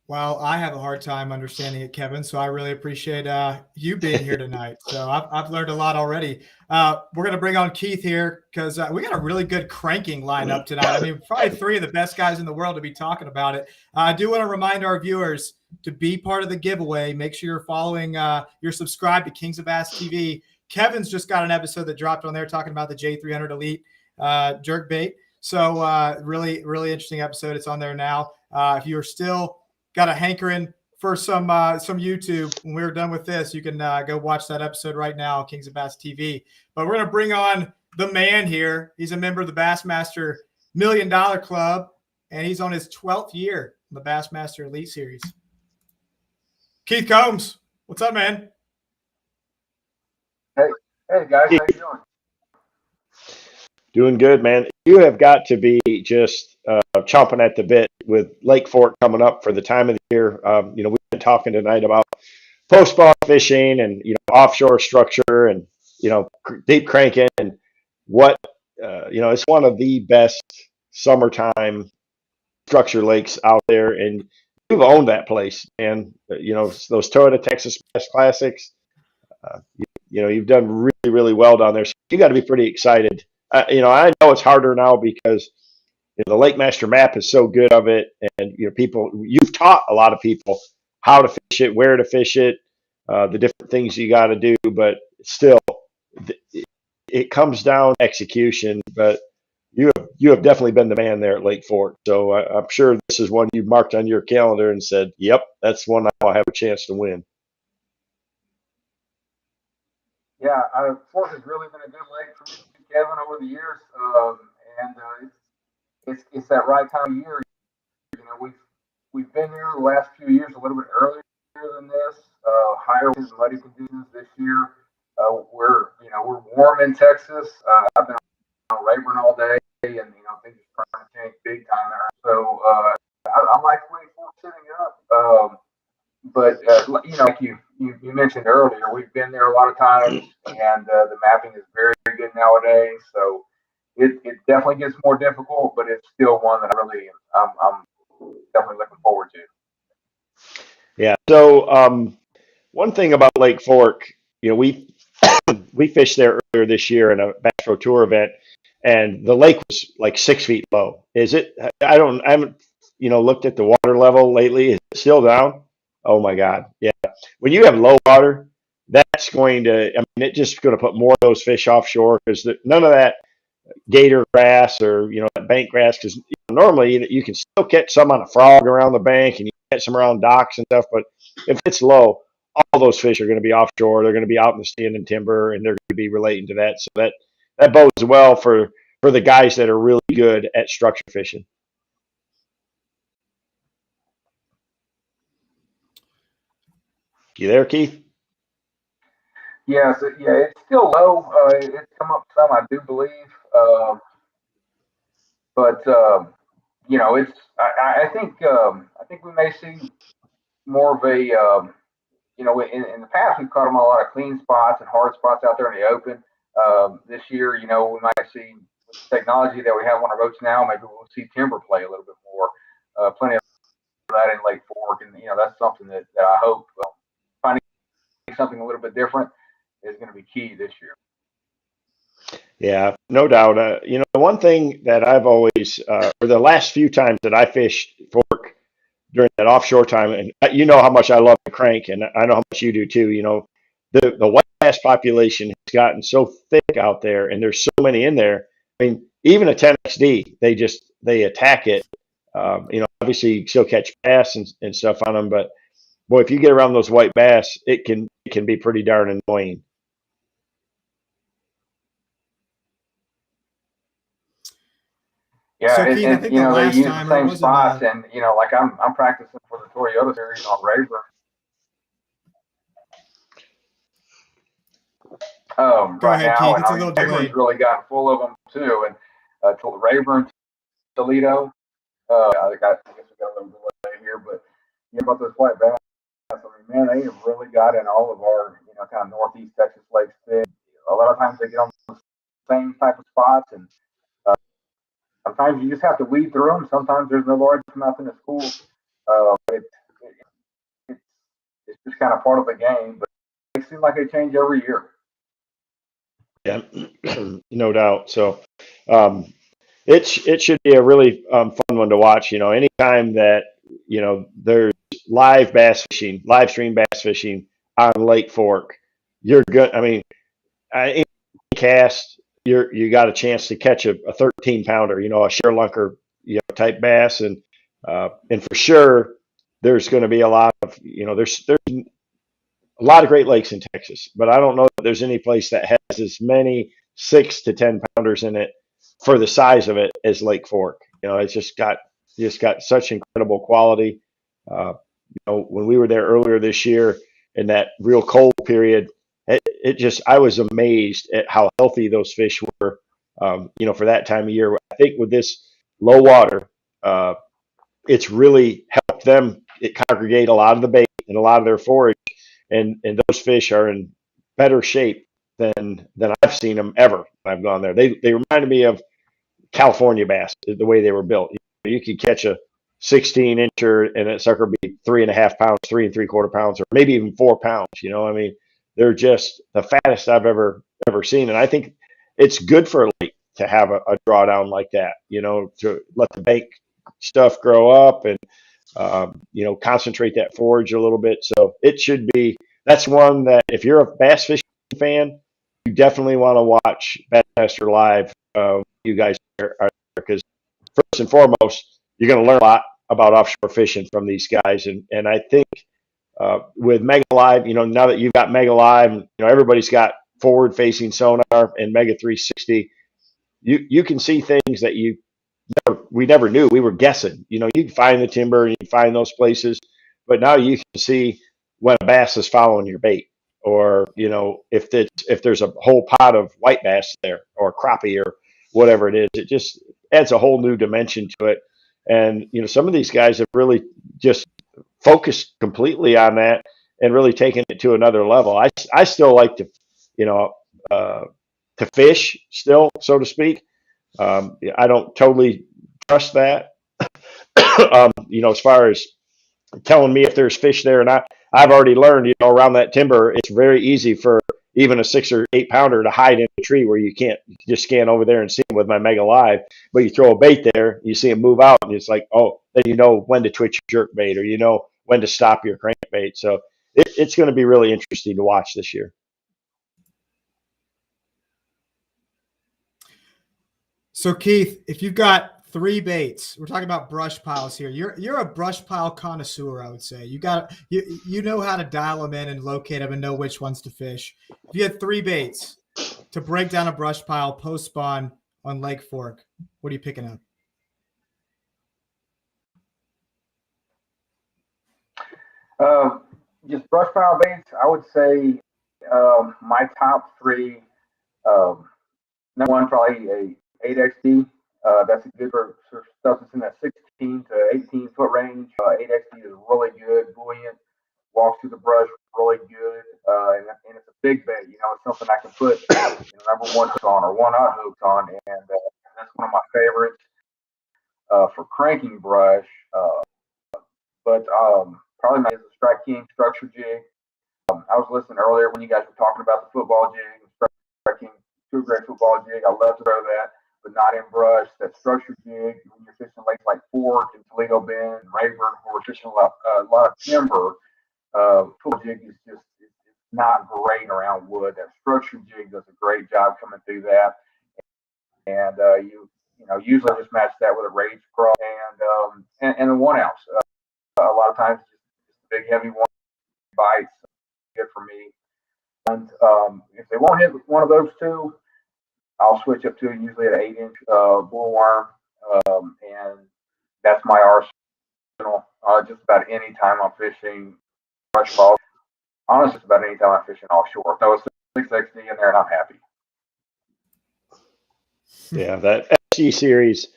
Well, I have a hard time understanding it, Kevin. So I really appreciate you being here tonight. So I've learned a lot already. We're going to bring on Keith here because we got a really good cranking lineup tonight. I mean, probably 3 of the best guys in the world to be talking about it. I do want to remind our viewers to be part of the giveaway. Make sure you're following, you're subscribed to Kings of Bass TV. Kevin's just got an episode that dropped on there talking about the J300 Elite jerk bait. So really, really interesting episode. It's on there now. If you're still got a hankering for some YouTube, when we're done with this, you can go watch that episode right now, Kings of Bass TV. But we're going to bring on the man here. He's a member of the Bassmaster $1 Million Club, and he's on his 12th year in the Bassmaster Elite Series. Keith Combs, what's up, man? Hey guys, how you doing? Doing good, man. You have got to be just chomping at the bit with Lake Fork coming up for the time of the year. We've been talking tonight about post-spawn fishing and, offshore structure and, deep cranking and what, it's one of the best summertime structure lakes out there. And you've owned that place. And, those Toyota Texas Bass Classics, you've done really, really well down there. So you got to be pretty excited. I know it's harder now because the Lake Master map is so good of it, and you've taught a lot of people how to fish it, where to fish it, the different things you got to do. But still, it comes down to execution. But you have definitely been the man there at Lake Fork. So I'm sure this is one you marked on your calendar and said, "Yep, that's one I'll have a chance to win." Yeah, Fork has really been a good lake for me, Kevin, over the years, and it's that right time of year. We've been here the last few years a little bit earlier than this, higher muddy conditions this year. We're warm in Texas. I've been on Rayburn all day, and things are starting to change big time there. So I like Lake Fork sitting up. But like you mentioned earlier, we've been there a lot of times, and the mapping is very, very good nowadays. So it definitely gets more difficult, but it's still one that I'm definitely looking forward to. Yeah. So one thing about Lake Fork, we we fished there earlier this year in a Bass Pro Tour event, and the lake was like 6 feet low. Is it? I haven't, looked at the water level lately. Is it still down? Oh my God. Yeah. When you have low water, that's going to, it's just going to put more of those fish offshore because none of that gator grass or, bank grass, because normally you can still catch some on a frog around the bank and you catch some around docks and stuff. But if it's low, all those fish are going to be offshore. They're going to be out in the standing timber and they're going to be relating to that. So that bodes well for the guys that are really good at structure fishing. You there, Keith? Yeah, so yeah, it's still low. It's come up some, I do believe. But it's I think we may see more of a in the past we've caught them on a lot of clean spots and hard spots out there in the open. This year, we might see with the technology that we have on our boats now, maybe we'll see timber play a little bit more. Plenty of that in Lake Fork, and that's something that I hope finding something a little bit different is going to be key this year. Yeah, no doubt. One thing that I've always, or the last few times that I fished fork during that offshore time, and you know how much I love the crank, and I know how much you do too. The white bass population has gotten so thick out there, and there's so many in there. I mean, even a 10XD, they attack it. Obviously you still catch bass and stuff on them, but boy, if you get around those white bass, it can be pretty darn annoying. Yeah, So, Keith, I think the they last use time the it same wasn't. spots, and like I'm practicing for the Toyota series on Rayburn. Go Right ahead, now, Keith. and It's I a mean little Rayburn's delayed. really gotten full of them too, and Rayburn, Toledo. I guess we got a little delay here, but about those white bass. I mean, man, they have really got in all of our kind of northeast Texas lakes. A lot of times they get on the same type of spots, and sometimes you just have to weed through them. Sometimes there's no largemouth in the school. It's it's just kind of part of the game, but they seem like they change every year. Yeah, no doubt. So it should be a really fun one to watch. Anytime that there's live bass fishing, live stream bass fishing on Lake Fork, you're good. I mean, in cast, you got a chance to catch a 13-pounder, a sherelunker, type bass, and for sure there's going to be a lot of there's a lot of Great Lakes in Texas, but I don't know that there's any place that has as many 6 to 10-pounders in it for the size of it as Lake Fork. It's just got such incredible quality. When we were there earlier this year in that real cold period, I was amazed at how healthy those fish were. For that time of year, I think with this low water, it's really helped them congregate a lot of the bait and a lot of their forage, and those fish are in better shape than I've seen them ever when I've gone there. They reminded me of California bass, the way they were built. You could catch a 16-incher and that sucker be 3.5 pounds, 3 3/4 pounds, or maybe even 4 pounds. I mean, they're just the fattest I've ever seen, and I think it's good for a lake to have a drawdown like that. To let the bank stuff grow up and concentrate that forage a little bit. So it should be. That's one that if you're a bass fishing fan, you definitely want to watch Bassmaster live. You guys are because first and foremost, you're going to learn a lot about offshore fishing from these guys, and I think with Mega Live, now that you've got Mega Live, everybody's got forward-facing sonar and Mega 360. You can see things that we never knew. We were guessing. You can find the timber and you can find those places, but now you can see when a bass is following your bait, or if there's a whole pot of white bass there or crappie or whatever it is. It just adds a whole new dimension to it. And some of these guys have really just focused completely on that and really taken it to another level. I still like to to fish still, so to speak. I don't totally trust that. As far as telling me if there's fish there or not, I've already learned, around that timber, it's very easy for even a 6 or 8 pounder to hide in a tree where you can't just scan over there and see them with my Mega Live. But you throw a bait there, you see them move out, and it's like, oh, then you know when to twitch your jerk bait, or you know when to stop your crankbait. So it's going to be really interesting to watch this year. So Keith, if you've got 3 baits, we're talking about brush piles here. You're a brush pile connoisseur, I would say. You know how to dial them in and locate them and know which ones to fish. If you had 3 baits to break down a brush pile post spawn on Lake Fork, what are you picking up? Just brush pile baits, I would say my top 3. Number 1, probably a 8XD. That's good for stuff that's in that 16 to 18 foot range. 8XD is really good, buoyant, walks through the brush really good, and it's a big bait. You know, it's something I can put number 1 hook on or 1/0 hooks on, and that's one of my favorites for cranking brush. But probably my is a Strike King structure jig. I was listening earlier when you guys were talking about the football jig. Strike King, 2 great football jig. I love to throw that, but not in brush. That structure jig when you're fishing lakes like Fork and Toledo Bend and Rayburn, where we're fishing a lot of timber. Football jig is just it's not great around wood. That structure jig does a great job coming through that, and you know usually just match that with a Rage Pro and a 1 ounce. A lot of times, just big heavy one bites, good for me. And if they won't hit one of those 2, I'll switch up to usually an 8-inch bullworm, and that's my arsenal. Just about any time I'm fishing brush ball. Honestly, just about any time I'm fishing offshore. Throw a 6XD in there, and I'm happy. Yeah, that SG series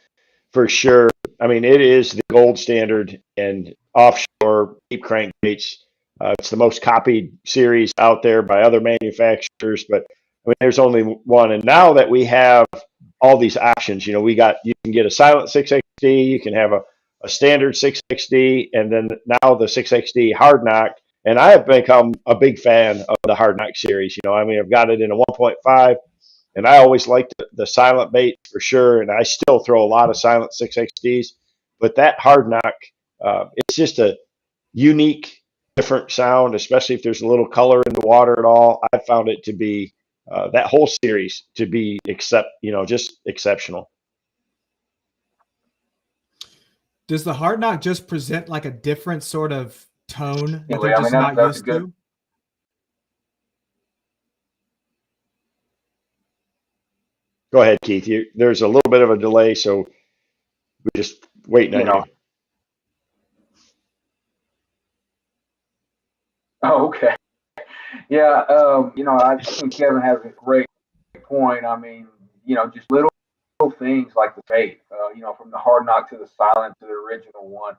for sure. I mean, it is the gold standard in offshore deep crankbaits. It's the most copied series out there by other manufacturers, but I mean, there's only one. And now that we have all these options, you can get a silent 6XD, you can have a standard 6XD, and then now the 6XD hard knock. And I have become a big fan of the hard knock series. I mean, I've got it in a 1.5. And I always liked the silent bait for sure, and I still throw a lot of silent 6XDs. But that hard knock, it's just a unique, different sound, especially if there's a little color in the water at all. I found it to be that whole series to be just exceptional. Does the hard knock just present like a different sort of tone that they're Yeah, just not used to? Go ahead, Keith. There's a little bit of a delay, so we're just waiting on you. Oh, okay. Yeah, I think Kevin has a great point. I mean, just little things like the bait, from the hard knock to the silent to the original one.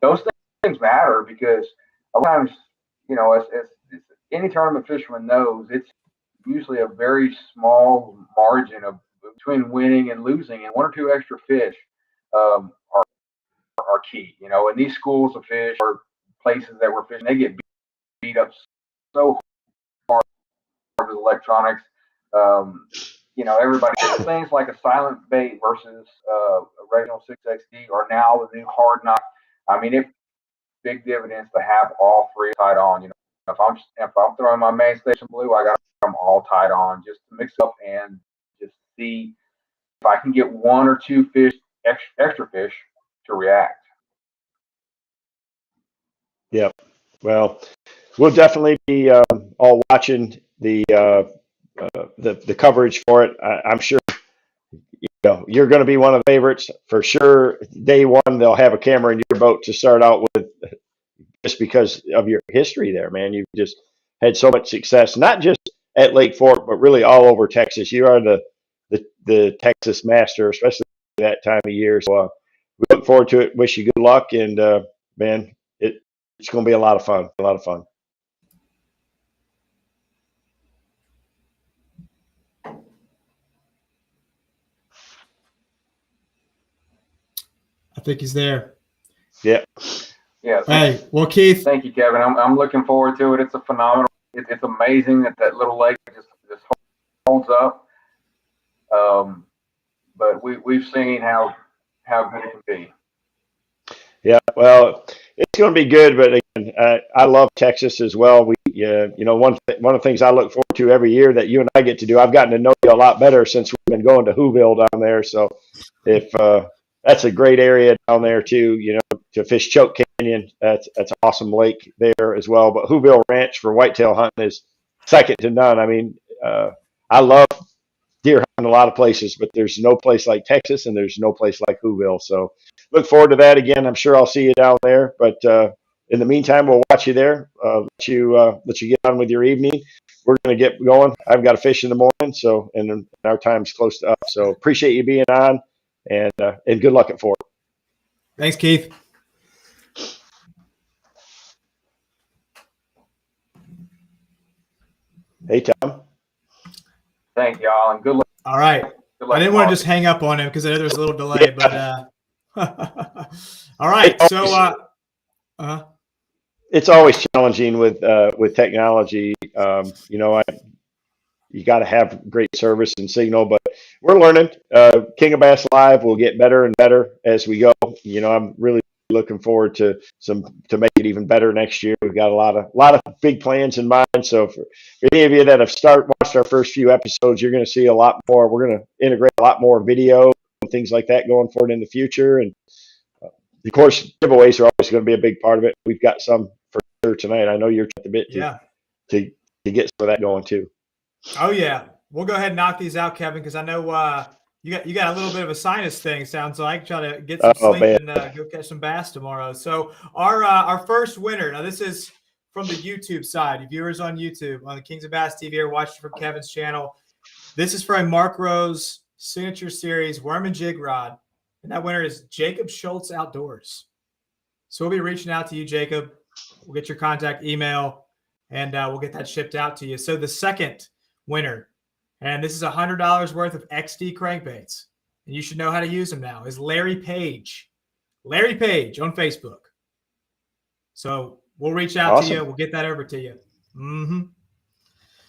Those things matter because a lot of times, as any tournament fisherman knows, it's usually a very small margin of between winning and losing, and 1 or 2 extra fish are key. And these schools of fish or places that we're fishing, they get beat up so hard with electronics. Everybody things like a silent bait versus a regular 6XD are now the new hard knock. I mean, it's big dividends to have all 3 tied on. If I'm throwing my main station blue, I got them all tied on just to mix up and just see if I can get 1 or 2 fish, extra fish to react. Yep. Well, we'll definitely be all watching the coverage for it. I'm sure you're going to be one of the favorites for sure. Day 1, they'll have a camera in your boat to start out with, just because of your history there, man. You've just had so much success, not just at Lake Fork, but really all over Texas. You are the Texas master, especially that time of year. So we look forward to it. Wish you good luck, and man, it's going to be a lot of fun. A lot of fun. I think he's there. Yeah. Yeah. Hey, well, Keith. Thank you, Kevin. I'm looking forward to it. It's a phenomenal it's amazing that little lake just holds up. But we've seen how good it can be. Yeah, well, it's going to be good, but again, I love Texas as well. One of the things I look forward to every year that you and I get to do. I've gotten to know you a lot better since we've been going to Whoville down there. So, if that's a great area down there too, to fish Choke Canyon. That's an awesome lake there as well. But Whoville Ranch for whitetail hunting is second to none. I mean, I love deer hunting a lot of places, but there's no place like Texas, and there's no place like Whoville. So look forward to that again. I'm sure I'll see you down there. But in the meantime, we'll watch you there. Let you get on with your evening. We're going to get going. I've got to fish in the morning, and our time's close to up. So appreciate you being on, and good luck at Fort. Thanks, Keith. Hey, Tom. Thank y'all, and good luck. All right. Good luck I didn't want to just hang up on him because I know there was a little delay, but all right. So it's always challenging with technology. You got to have great service and signal, but we're learning. King of Bass Live will get better and better as we go. I'm really looking forward to make it even better next year. We've got a lot of big plans in mind. So for any of you that have watched our first few episodes, you're going to see a lot more. We're going to integrate a lot more video and things like that going forward in the future. And of course, giveaways are always going to be a big part of it. We've got some for sure tonight. I know you're at the bit to get some of that going too. Oh yeah, we'll go ahead and knock these out, Kevin, because I know you got a little bit of a sinus thing. Sounds like try to get some sleep and go catch some bass tomorrow. So our first winner. Now this is from the YouTube side. Viewers on YouTube on the Kings of Bass TV are watching from Kevin's channel. This is for a Mark Rose Signature Series Worm and Jig Rod, and that winner is Jacob Schultz Outdoors. So we'll be reaching out to you, Jacob. We'll get your contact email, and we'll get that shipped out to you. So the second winner, and this is $100 worth of XD crankbaits, and you should know how to use them now, is Larry Page. Larry Page on Facebook. So we'll reach out to you. We'll get that over to you. Mm-hmm.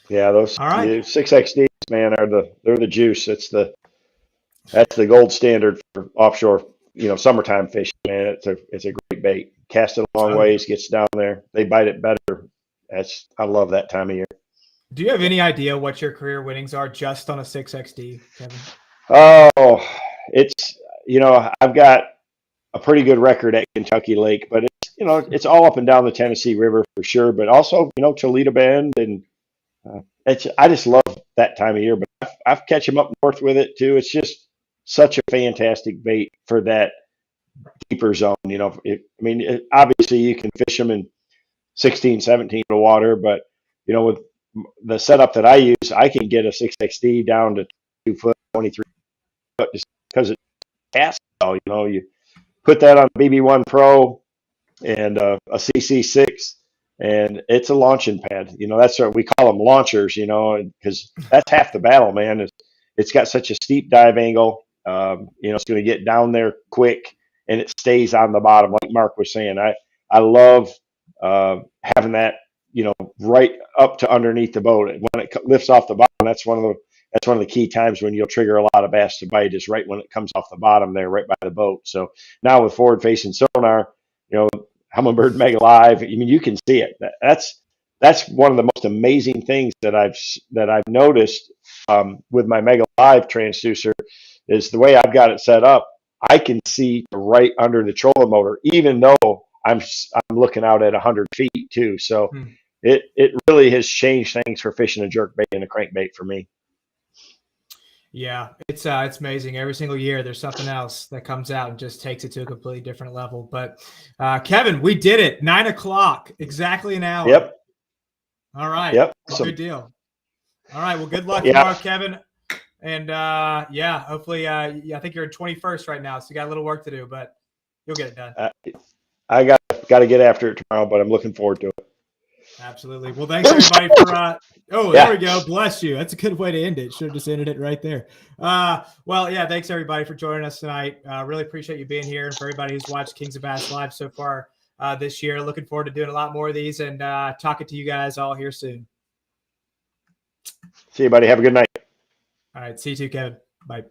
Yeah, those all right. 6XDs, man, they're the juice. That's the gold standard for offshore, summertime fishing, man. It's a great bait. Cast it a long ways, gets down there. They bite it better. I love that time of year. Do you have any idea what your career winnings are just on a 6XD, Kevin? Oh, I've got a pretty good record at Kentucky Lake, but it's all up and down the Tennessee River for sure, but also, Toledo Bend, and I just love that time of year, but I've catch them up north with it too. It's just such a fantastic bait for that deeper zone. Obviously you can fish them in 16, 17 of water, but with the setup that I use, I can get a 6XD down to 2 foot, 23 foot, just because it's cast. You put that on a BB1 Pro and a CC6, and it's a launching pad. That's what we call them, launchers. Because that's half the battle, man. It's got such a steep dive angle. It's going to get down there quick, and it stays on the bottom, like Mark was saying. I love having that, right up to underneath the boat. When it lifts off the bottom, that's one of the key times when you'll trigger a lot of bass to bite, is right when it comes off the bottom there, right by the boat. So now with forward-facing sonar, Humminbird Mega Live, you can see it. That's one of the most amazing things that I've noticed with my Mega Live transducer, is the way I've got it set up. I can see right under the trolling motor, even though I'm looking out at 100 feet too. So it really has changed things for fishing a jerkbait and a crankbait for me. Yeah, it's amazing. Every single year there's something else that comes out and just takes it to a completely different level. But Kevin, we did it. 9 o'clock, exactly an hour. Yep. All right. Yep. Good deal. All right. Well, good luck tomorrow, Kevin. And hopefully, I think you're in 21st right now, so you got a little work to do, but you'll get it done. I got to get after it tomorrow, but I'm looking forward to it. Absolutely. Well, thanks everybody for there we go. Bless you. That's a good way to end it. Should have just ended it right there. Thanks everybody for joining us tonight. Really appreciate you being here. For everybody who's watched Kings of Bass Live so far this year, looking forward to doing a lot more of these and talking to you guys all here soon. See you, buddy. Have a good night. All right. See you too, Kevin. Bye.